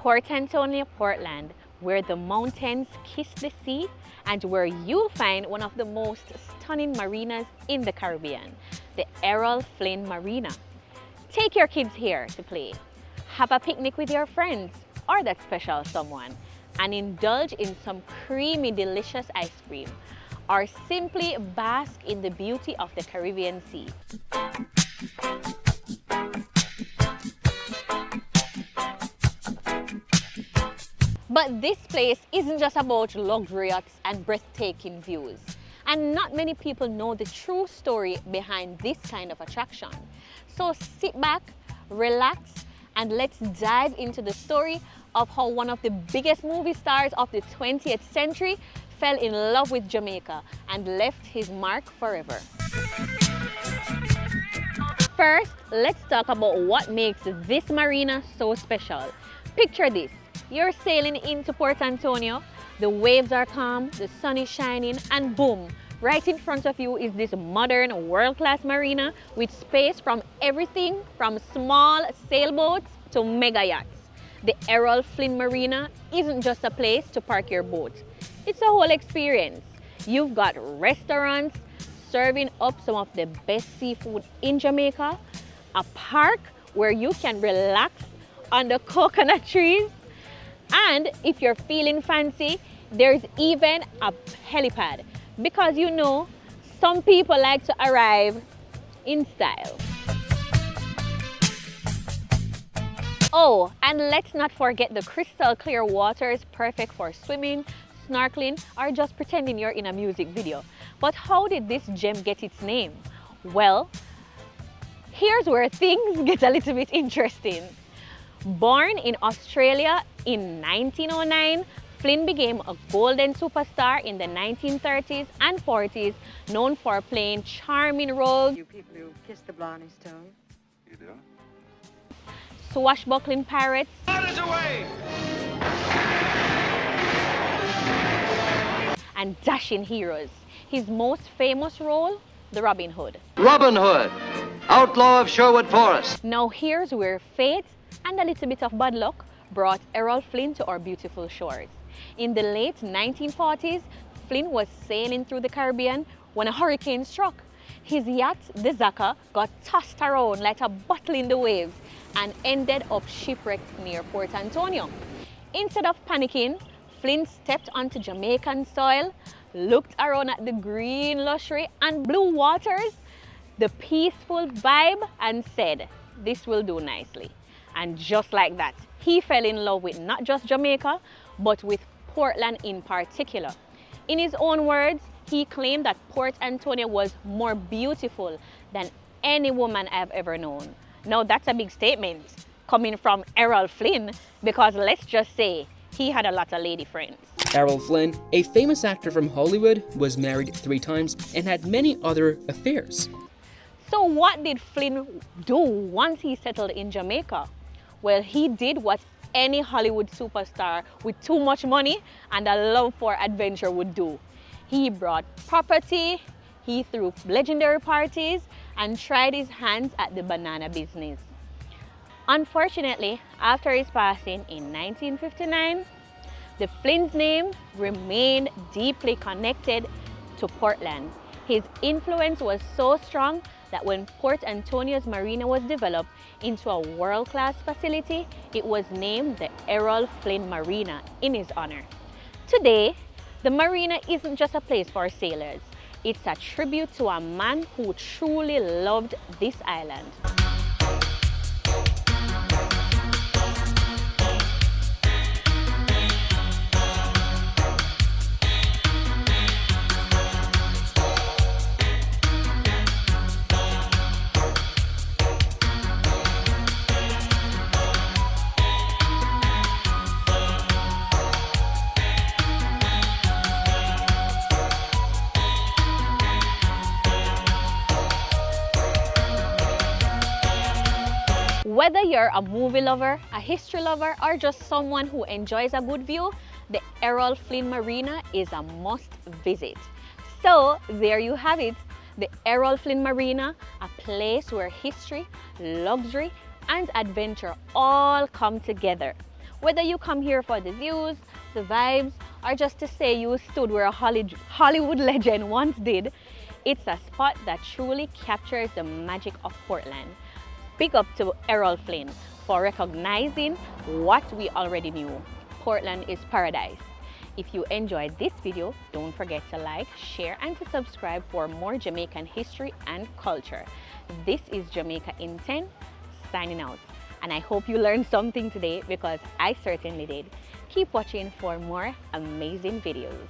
Port Antonio, Portland, where the mountains kiss the sea and where you'll find one of the most stunning marinas in the Caribbean, the Errol Flynn Marina. Take your kids here to play, have a picnic with your friends or that special someone, and indulge in some creamy, delicious ice cream, or simply bask in the beauty of the Caribbean Sea. But this place isn't just about luxury yachts and breathtaking views. And not many people know the true story behind this kind of attraction. So sit back, relax, and let's dive into the story of how one of the biggest movie stars of the 20th century fell in love with Jamaica and left his mark forever. First, let's talk about what makes this marina so special. Picture this. You're sailing into Port Antonio, the waves are calm, the sun is shining, and boom, right in front of you is this modern world-class marina with space from everything from small sailboats to mega yachts. The Errol Flynn Marina isn't just a place to park your boat. It's a whole experience. You've got restaurants serving up some of the best seafood in Jamaica, a park where you can relax under coconut trees, and if you're feeling fancy, there's even a helipad, because you know, some people like to arrive in style. Oh, and let's not forget the crystal clear waters, perfect for swimming, snorkeling, or just pretending you're in a music video. But how did this gem get its name? Well, here's where things get a little bit interesting. Born in Australia in 1909, Flynn became a golden superstar in the 1930s and 40s, known for playing charming roles. You people who kiss the Blarney Stone. You do? Swashbuckling pirates. Away! And dashing heroes. His most famous role, the Robin Hood. Robin Hood, outlaw of Sherwood Forest. Now here's where fate and a little bit of bad luck brought Errol Flynn to our beautiful shores. In the late 1940s, Flynn was sailing through the Caribbean when a hurricane struck. His yacht, the Zaka, got tossed around like a bottle in the waves and ended up shipwrecked near Port Antonio. Instead of panicking, Flynn stepped onto Jamaican soil, looked around at the green luxury and blue waters, the peaceful vibe, and said, "This will do nicely." And just like that, he fell in love with not just Jamaica, but with Portland in particular. In his own words, he claimed that Port Antonio was more beautiful than any woman I've ever known. Now that's a big statement coming from Errol Flynn, because let's just say he had a lot of lady friends. Errol Flynn, a famous actor from Hollywood, was married 3 times and had many other affairs. So what did Flynn do once he settled in Jamaica? Well, he did what any Hollywood superstar with too much money and a love for adventure would do. He brought property, he threw legendary parties, and tried his hands at the banana business. Unfortunately, after his passing in 1959, the Flynn's name remained deeply connected to Portland. His influence was so strong that when Port Antonio's marina was developed into a world-class facility, it was named the Errol Flynn Marina in his honor. Today, the marina isn't just a place for sailors. It's a tribute to a man who truly loved this island. Whether you're a movie lover, a history lover, or just someone who enjoys a good view, the Errol Flynn Marina is a must visit. So there you have it, the Errol Flynn Marina, a place where history, luxury, and adventure all come together. Whether you come here for the views, the vibes, or just to say you stood where a Hollywood legend once did, it's a spot that truly captures the magic of Portland. Big up to Errol Flynn for recognizing what we already knew. Portland is paradise. If you enjoyed this video, don't forget to like, share, and to subscribe for more Jamaican history and culture. This is Jamaica in 10, signing out. And I hope you learned something today because I certainly did. Keep watching for more amazing videos.